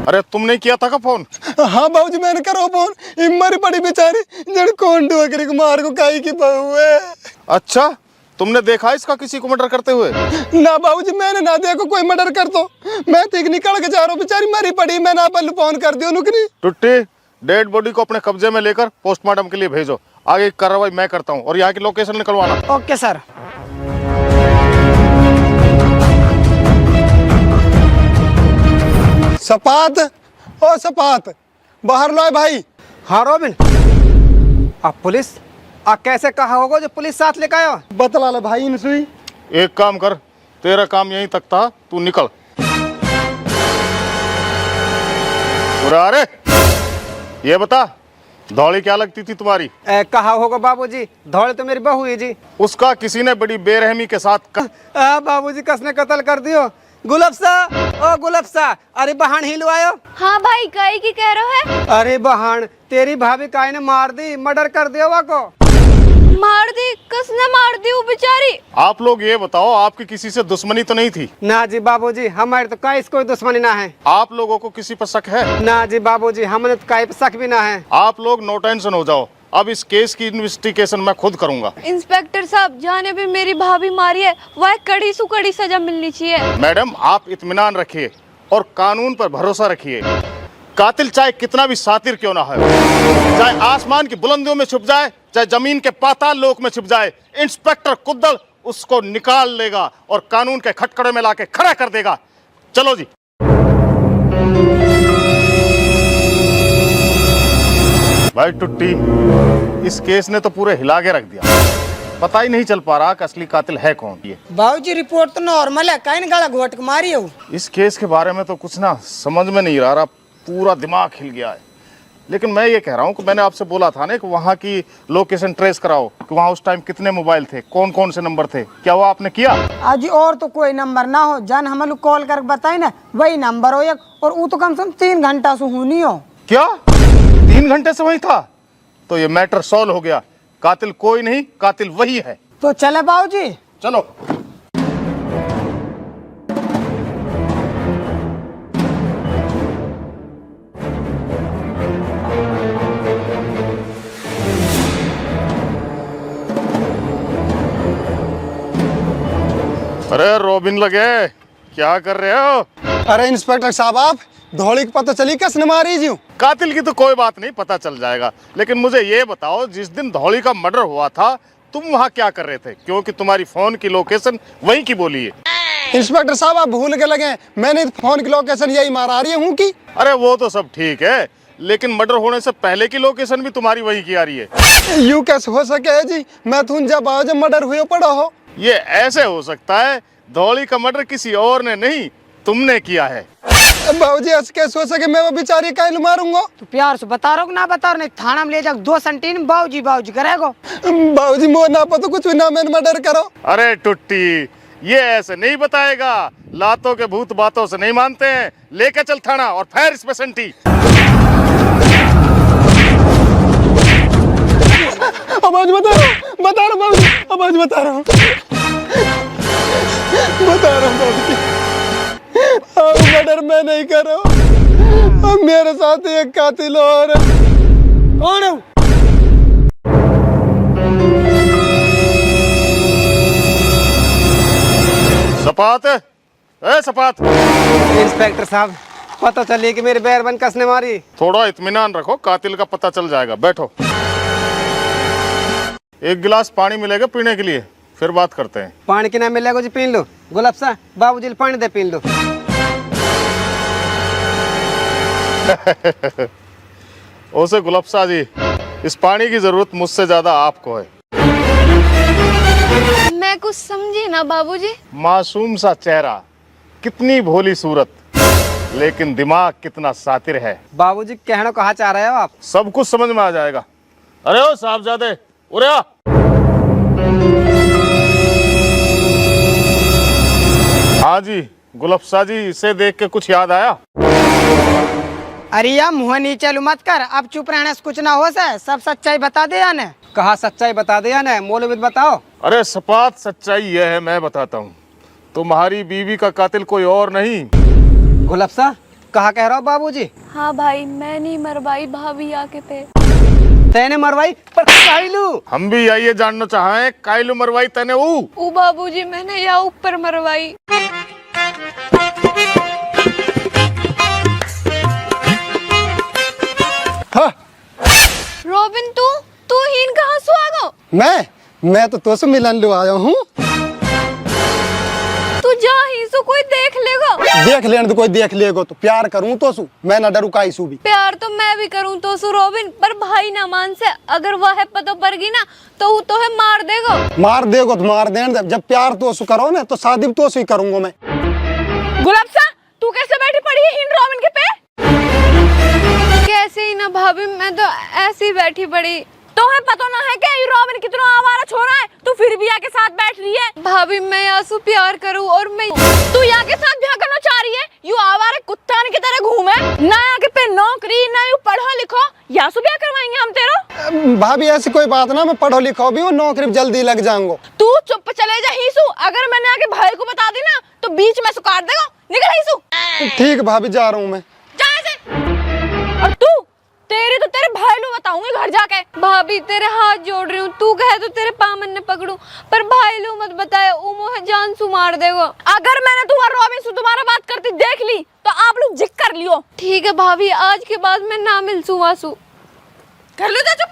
अरे तुमने किया था का फोन? हाँ बाबूजी मैंने करो फोन। मरी पड़ी बेचारी जड़ कौन डुआ मार को काई की बहू है। अच्छा, तुमने देखा इसका किसी को मर्डर करते हुए? ना बाबूजी मैंने ना देखो कोई मर्डर कर दो। मैं ठीक निकल के जा रहा हूँ, बेचारी मरी पड़ी, मैं ना पहले फोन कर दियो नुकनी। टुट्टी, डेड बॉडी को अपने कब्जे में लेकर पोस्टमार्टम के लिए भेजो। आगे की कार्रवाई मैं करता हूँ और यहाँ की लोकेशन निकलवाना। Okay sir. सपात ओ सपात, बाहर लो भाई। हाँ रोबिन, अब पुलिस कैसे कहा होगा जो पुलिस साथ लेकर आयो? बतला ले भाई इनसे। एक काम कर, तेरा काम यहीं तक था, तू निकल। अरे ये बता, धौली क्या लगती थी तुम्हारी? कहा होगा बाबूजी, धौली तो मेरी बहू है जी। उसका किसी ने बड़ी बेरहमी के साथ बाबूजी कसने कत्ल कर दियो। गुलफ्सा, ओ गुलफ्सा, अरे बहन हिलो आयो। हाँ भाई, कई की कह रहे है? अरे बहन, तेरी भाभी काहे ने मार दी, मर्डर कर दिया वा को। मार दी? किसने मार दी वो बेचारी? आप लोग ये बताओ, आपकी किसी से दुश्मनी तो नहीं थी? ना जी बाबूजी, हमारे तो काहे कोई दुश्मनी ना है। आप लोगों को किसी पर शक है? ना जी बाबूजी, हमने तो काहे पे शक भी ना है। आप लोग नो टेंशन हो जाओ, अब इस केस की इन्वेस्टिगेशन मैं खुद करूंगा। इंस्पेक्टर साहब, जाने भी मेरी भाभी मारी है, वह कड़ी से कड़ी सजा मिलनी चाहिए। मैडम, आप इत्मीनान रखिए और कानून पर भरोसा रखिए। कातिल चाहे कितना भी सातिर क्यों ना हो, चाहे आसमान की बुलंदियों में छुप जाए, चाहे जमीन के पाताल लोक में छुप जाए, इंस्पेक्टर कुद्दल उसको निकाल लेगा और कानून के खटकड़े में लाके खड़ा कर देगा। चलो जी। भाई टुट्टी, इस केस ने तो पूरे हिला के रख दिया। पता ही नहीं चल पा रहा कि असली कातिल है कौन। ये बाबूजी रिपोर्ट तो नॉर्मल है, काहे गला घोट के मारी हो। इस केस के बारे में तो कुछ ना समझ में नहीं आ रहा, पूरा दिमाग हिल गया है। लेकिन मैं ये कह रहा हूँ कि मैंने आपसे बोला था ना कि वहाँ की लोकेशन ट्रेस कराओ कि वहाँ उस टाइम कितने मोबाइल थे, कौन कौन से नंबर थे, क्या वो आपने किया? आज और तो कोई नंबर ना हो, जान हम लोग कॉल करके बताई ना वही नंबर हो एक, और वो तो कम से कम 3 घंटा से होनी हो। क्या 3 घंटे से वही था? तो ये मैटर सॉल्व हो गया। कातिल कोई नहीं, कातिल वही है। तो चले बाबूजी, चलो। अरे रोबिन लगे, क्या कर रहे हो? अरे इंस्पेक्टर साहब, आप धौली की पता चली किसने मारी जी? कातिल की तो कोई बात नहीं, पता चल जाएगा। लेकिन मुझे ये बताओ, जिस दिन धौली का मर्डर हुआ था तुम वहाँ क्या कर रहे थे? क्योंकि तुम्हारी फोन की लोकेशन वहीं की बोली है। इंस्पेक्टर साहब आप भूल के लगे, मैंने फोन की लोकेशन यही मारा रही हूँ की। अरे वो तो सब ठीक है, लेकिन मर्डर होने से पहले की लोकेशन भी तुम्हारी वहीं की आ रही है। यूँ कैसे हो सके जी? मैं तुम जब आओ जब मर्डर हुए पड़ा हो। ये ऐसे हो सकता है, धौली का मर्डर किसी और ने नहीं, तुमने किया है। बाबूजी ऐसे कैसे हो सके? मैं वो बेचारी काहे मारूंगा? तो प्यार से बता रहा ना बता रहा, नहीं थाना में ले जाओ 2 संटीन बाबूजी बाबूजी करेगो। बाबूजी मोह ना पता कुछ भी ना, मैंने मर्डर करो। अरे टुट्टी, ये ऐसे नहीं बताएगा। लातों के भूत बातों से नहीं मानते हैं। लेके चल थाना और फेर इस पे संटी। आवाज बता रहा हूँ बाबूजी, आवाज बता रहा हूँ बाबूजी। मर्डर मैं नहीं कर रहा हूँ, मेरे साथ एक कातिल और है। कौन है? सपात, ए सपात। इंस्पेक्टर साहब, पता चलिए कि मेरे बैरबन कसने मारी। थोड़ा इत्मीनान रखो, कातिल का पता चल जाएगा। बैठो। एक गिलास पानी मिलेगा पीने के लिए, फिर बात करते हैं। पानी की ना मिलेगा जी, पीन लो। गुलाबसा, बाबूजी पानी दे, पीन लो। ओसे गुलाबसा जी, इस पानी की जरूरत मुझसे ज्यादा आपको है। मैं कुछ समझी ना बाबूजी। मासूम सा चेहरा, कितनी भोली सूरत, लेकिन दिमाग कितना सातिर है। बाबूजी कहना कहाँ चाह रहे हो आप? सब कुछ समझ में आ जाएगा। अरे ओ साहबजादे, उरे आ। हाँ जी गुलाबसा जी, इसे देख के कुछ याद आया? अरे यार मुँह नीचे मत कर, अब चुप रहने से कुछ ना हो से, सब सच्चाई बता दे याने। कहा सच्चाई बता दे या नहीं? मौलवी बताओ। अरे सपात, सच्चाई यह है, मैं बताता हूँ। तुम्हारी बीवी का कातिल कोई और नहीं। गुलाबसा, कहा कह रहा हो बाबूजी? हाँ भाई, मैं नहीं मरवाई, भाभी आके पे। तेने मरवाई पर काइलू। हम भी यही जानना चाहें, काइलू मरवाई तने ओ बाबूजी, मैंने या ऊपर मरवाई। हाँ, रॉबिन, तू हीन कहाँ से आ गो? मैं तो से मिलन लो आया हूँ। तू जा ही सो, कोई देख लेगा। देख लेने तो कोई देख लेगा, तो प्यार करूँ तो सु, मैं ना डरू काई सु भी। प्यार तो मैं भी करूँ तो सु रॉबिन, पर भाई ना मान से, अगर वह है पता पड़गी ना तो वो तो है मार देगा। मार देगा तो मार देने दे। जब प्यार तो सु करो ना तो शादी तो सु ही करूंगा मैं। गुलाबसा, तू कैसे बैठी पड़ी है हिंद रॉबिन के पे? कैसे ही ना भाभी, मैं तो ऐसी बैठी पड़ी। तो है पता ना है क्या ये रॉबिन कितना आवारा छोरा है, तू फिर भी यहाँ के साथ बैठ रही है। भाभी, मैं यासु प्यार करूँ और मैं तू यहाँ के साथ ब्याह करना चाह रही है? यू आवारा कुत्ता की तरह घूमे ना, यहाँ के पे नौकरी ना, यू पढ़ो लिखो, यासु ब्याह करवाएंगे हम तेरो। भाभी ऐसी कोई बात ना, मैं पढ़ो लिखो भी हूँ, नौकरी जल्दी लग जाऊंगा। तू चुप चले जा हीसू, अगर मैंने आके भाई को बता दी ना तो बीच में सुकाट देगा। निकल हीसू। ठीक भाभी, जा रहा हूँ मैं। जा ऐसे। और तू, तेरी तो तेरे भाई लो बताऊंगी घर जाके। भाभी, तेरे हाथ जोड़ रही हूँ, तू कहे तो तेरे पामन ने पकड़ूं, पर भाई लो मत बताए, उमो है जान सु मार देगा। अगर मैंने तुम्हारा रॉबिन से तुम्हारा बात करती देख ली तो आप लोग जिक कर लियो। ठीक है भाभी, आज के बाद मैं ना मिल सु वासु। कर लो जा चुप।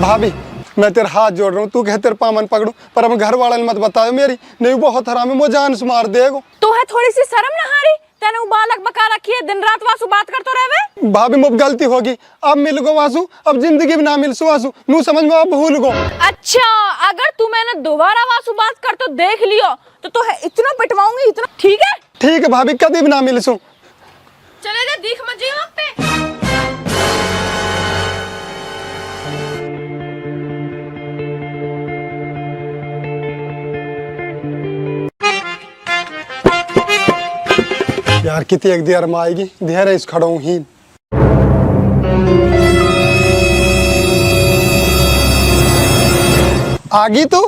भाभी, मैं तेरे हाथ जोड़ रहा हूँ, तू कहे तेरे पामन पकड़ू, पर अब घर वाले ने मत बताओ मेरी, नहीं बहुत हरामी, मुझे जान से मार देगा। तो है थोड़ी सी शर्म ना हारी, तेने वो बालक बका रखी है, दिन रात वासु बात करते रहे। भाभी, मुझ गलती होगी, अब मिल गो वासु, अब जिंदगी में ना मिल सु वासु, नू समझ में अब भूल गो। अच्छा, अगर तू मैंने दोबारा वासु बात कर तो देख लियो तो है इतना पिटवाऊंगी, इतना। ठीक है? ठीक है भाभी, कभी भी ना मिल सु। चले जा, दिख मत जाइए वहाँ पे। यार कितनी एक देर में आएगी, देर इस खड़ा हूँ ही। आगी तू?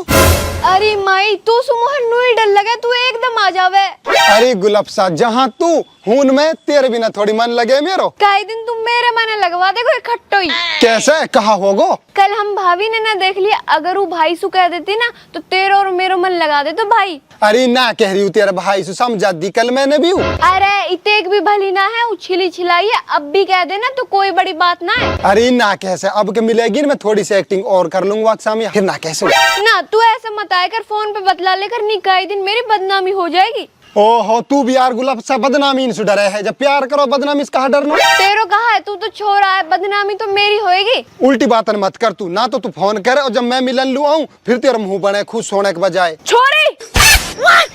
अरे माई, तू सुमोहन नुई डर लगे, तू एकदम आ जावे। अरे गुलाबसा, जहाँ तू हून में तेरे बिना थोड़ी मन लगे मेरो। कई दिन तुम मेरे मन लगवा दे कोई खट्टोई। कैसे, कहा होगो? कल हम भाभी ने ना देख लिया, अगर वो भाई सु कह देती ना तो तेरा और मेरो मन लगा दे तो भाई। अरे ना कह रही हूँ, तेरा भाई से समझा दी, कल मैंने भी हूँ। अरे इतेक भी भली ना है, उछली छिलाई है, अब भी कह देना तो कोई बड़ी बात ना है। अरे ना कैसे, अब के मिलेगी ना, मैं थोड़ी सी एक्टिंग और कर लूंगा सामने, फिर ना कैसे। ना तू ऐसे मत आया कर, फोन पे बतला लेकर, निकाय दिन मेरी बदनामी हो जाएगी। ओहो, तू भी यार गुलाबसा बदनामी से डरे है, जब प्यार करो बदनामी से कहा डरना। तेरो कहा है, तू तो छोरा है, बदनामी तो मेरी होएगी। उल्टी बातन मत कर तू, ना तो तू फोन करे और जब मैं मिलन लू आऊं फिर तेरा मुंह बने खुश होने के बजाय। छोरी!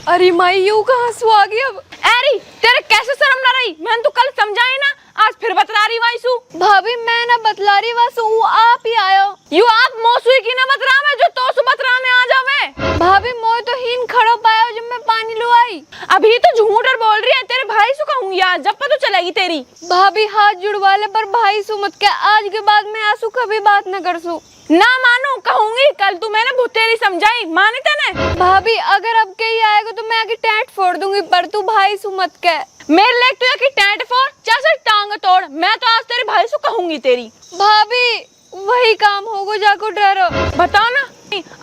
अरे माई, यू कहाँ से आ गई अब? अरे तेरे कैसे शर्म ना रही? मैंने तो कल समझाई ना, आज फिर बतला रही वाइसू। भाभी, मैं ना बतला रही वासु, वो आप ही आयो। यू आप मोसुई की ना बतरा में जो तो सु बतराने आ जावे। भाभी, मोय तो हीन खड़ो पाया जब मैं पानी लो आई। अभी तो झूठ और बोल रही है, तेरे भाई सु कहूंगी आज, जब पता चलेगी तेरी। भाभी, हाथ जुड़वा ले, पर भाई सु मत कह, आज के बाद मैं आंसू कभी बात न कर सू। ना मानो कहूंगी, कल तू मैंने भूतेरी समझाई, माने तेने? भाभी, अगर अब के ही आएगा तो मैं आगे टैट फोड़ दूंगी, पर तू भाई सु मत कह। मेरे लेग तो की टैट फोड़, चाहे टांग तोड़, मैं तो आज तेरे भाई सु कहूंगी तेरी। भाभी, वही काम होगा जाको डरो। बताओ ना,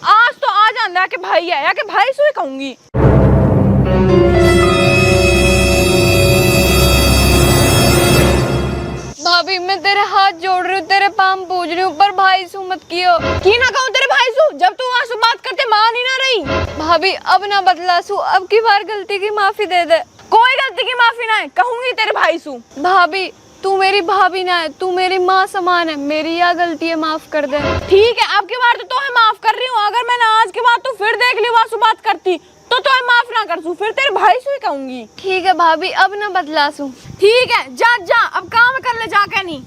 आज तो आ जाना के भाई आया के भाई सु ही कहूंगी। भाभी, मैं तेरे हाथ जोड़ रही हूँ, तेरे पाम पूज रही हूँ, पर भाई सु मत कियो। की ना कहूँ तेरे भाई सु, जब तू वहाँ से बात करते मान ही ना रही। भाभी, अब ना बदला सु, अब की बार गलती की माफी दे दे। कोई गलती की माफी ना है, कहूंगी तेरे भाई सु। भाभी, तू मेरी भाभी ना है, तू मेरी माँ समान है, मेरी यह गलती है, माफ कर दे। ठीक है, अब की बार तो मैं माफ कर रही हूँ, अगर मैंने आज के बाद तू फिर देख ली वहाँ से बात करती तो माफ ना कर सू, फिर तेरे भाई से ही कहूंगी। ठीक है भाभी, अब ना बदला सू। ठीक है, जा जा, अब काम कर ले जाके। नहीं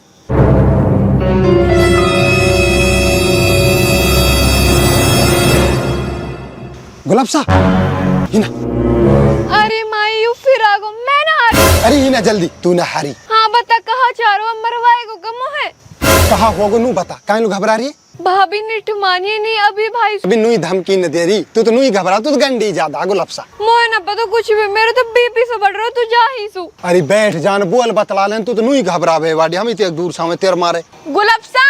गुलाबसा, हिना। अरे माई, यू फिर आ गो, मैं ना हारी। अरे हिना जल्दी, तू ना हारी। हाँ बता, कहा चारो मरवाएगो, गमो है। कहा होगो नू बता, काहे नु घबरा रही है? भाभी निठ मानिए नहीं अभी भाई अभी नुई धमकी न दे रही, तू तो नुई घबरा, तू तो गंडी ज्यादा गुलफसा। मोए ना पता कुछ भी, मेरे तो बीपी से बढ़ रहा तू जा ही सू। अरे बैठ जान बोल बतला लें, तू तो नुई घबरा बे वाडी, हम इतने दूर सामने तेर मारे। गुलफसा,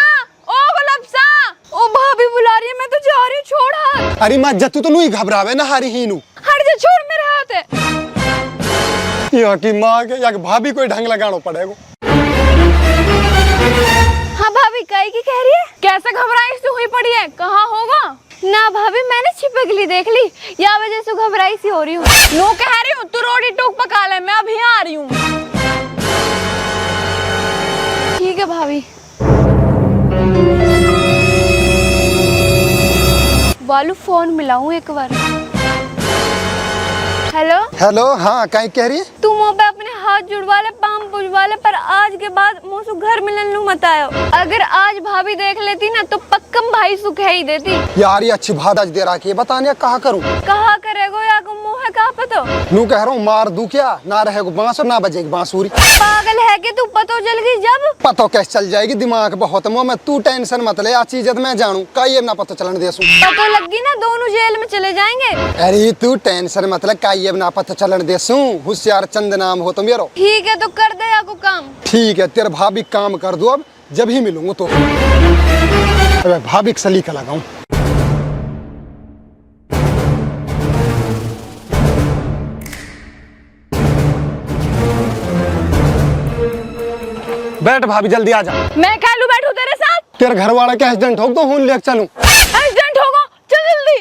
ओ गुलफसा, ओ भाभी बुला रही है, मैं तो जा रही हूँ, छोड़ हाथ। अरे मत जा, तू तो नुई घबरा बे ना हारी ही नू। हट जा, छोड़ मेरे हाथ है। यहाँ की माँ के या भाभी कोई ढंग लगाना पड़ेगा। हाँ भाभी काई की कह रही है? कैसे घबराई से हुई पड़ी है, कहाँ होगा? ना भाभी मैंने छिपकली देख ली, या वजह से घबराई सी हो रही हूँ। नो कह रही हूँ, तू रोटी टूक पका ले, मैं अभी आ रही हूँ। ठीक है भाभी। बालू फोन मिलाऊं एक बार। हेलो हेलो, हाँ कहीं कह रही है? तू मुँह पे अपने हाथ जुड़वा ले, पाम पुजवा ले, पर आज के बाद मुँह से घर मिलन लू मत आयो। अगर आज भाभी देख लेती ना तो पक्कम भाई सुख है ही देती। यार ये अच्छी भाद आज दे रहा है, बताने कहा करूँ? कहा करेगो या को मुँह है कहा पतो? नू कह रहा हूँ मार दूं क्या, ना रहेगा बांस और ना बजेगी बांसुरी। पागल है कि तू पतो चल गई जब? पतो कैसे चल जाएगी, दिमाग बहुत मुँह में, तू टेंशन मत ले, आ चीज मैं जानू का ये ना पता चलन देसू। पतो लग गई ना, दोनों जेल में चले जाएंगे। अरे तू टेंशन मत ले, का ये ना पता चलन देसू, होशियार चंद नाम हो तुम यारो। ठीक है तो कर दे या को काम। ठीक है, तेरे भाभी काम कर दो, अब जब ही मिलूंगा तो। अबे भाभी के सलीका लगाऊं। बैठ भाभी जल्दी आ जा। मैं कह लूं बैठू तेरे साथ? तेरे घर वाला का एक्सीडेंट हो तो हूं लेके चलूं। एक्सीडेंट होगा, चल जल्दी।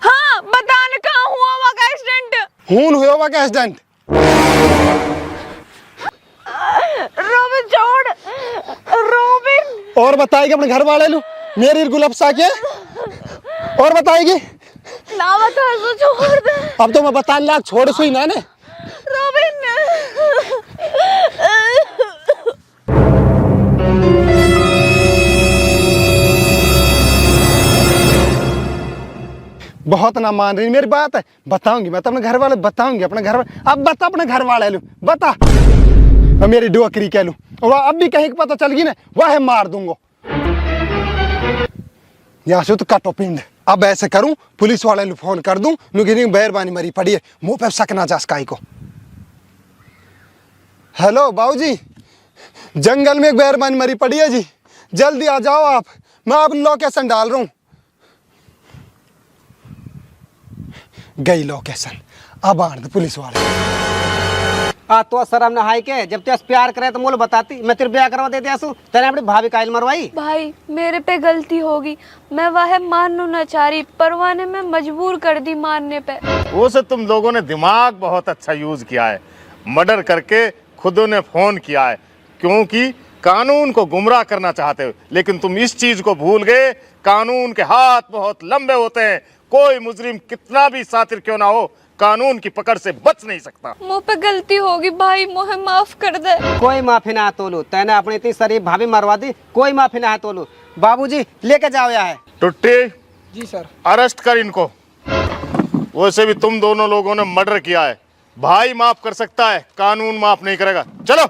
हाँ बताने कहाँ हुआ वहाँ का एक्सीडेंट? हूं हुआ वहाँ का एक्सीडेंट। रोबिन छोड़, रोबिन। और बताएगी अपने घर वाले लू मेरी गुलफसा के, और बताएगी ना बता तो छोड़ दे। अब तो मैं बता लाख छोड़ सुई ना ने। रोबिन बहुत ना मान रही मेरी बात है, बताऊंगी मैं तो अपने घर वाले, बताऊंगी अपने घर वाले। अब बता अपने घर वाले लू, बता। अब मेरी डोकरी कह लूं, और अब भी कहीं पता चल गई ना वह मार दूंगा। यहाँ से तो काटो पिंड। अब ऐसे करूं, पुलिस वाले को फोन कर दूं, नुकी बैरबानी मरी पड़ी है, मुंह पे शक ना जा स्काई को। हेलो बाबूजी, जंगल में एक बैरबानी मरी पड़ी है जी, जल्दी आ जाओ आप, मैं आप लोकेशन डाल रहा हूं। गई लोकेशन, अब आने दो पुलिस वाले। तो शर्म ना हाई के, जब तेस प्यार करे तो मोल बताती, मैं तेरे ब्याह करवा देती आसू, तेने अपनी भाभी कायल मरवाई। भाई मेरे पे गलती होगी, मैं वह मानू न चाह रही, परवाने में मजबूर कर दी मानने पे। वो से तुम लोगों ने दिमाग बहुत अच्छा यूज किया है, मर्डर करके खुद ने फोन किया है, क्योंकि कानून को गुमराह करना चाहते हो। लेकिन तुम इस चीज को भूल गए, कानून के हाथ बहुत लंबे होते हैं, कोई मुजरिम कितना भी सातिर क्यों ना हो कानून की पकड़ से बच नहीं सकता। मुँह पे गलती होगी भाई, मुझे माफ कर दे। कोई माफी ना तोलू, तेने अपनी इतनी शरीफ भाभी मरवा दी, कोई माफी ना तोलू। बाबूजी लेके जाओ यहाँ। टुट्टी जी सर। अरेस्ट कर इनको। वैसे भी तुम दोनों लोगों ने मर्डर किया है, भाई माफ कर सकता है, कानून माफ नहीं करेगा। चलो।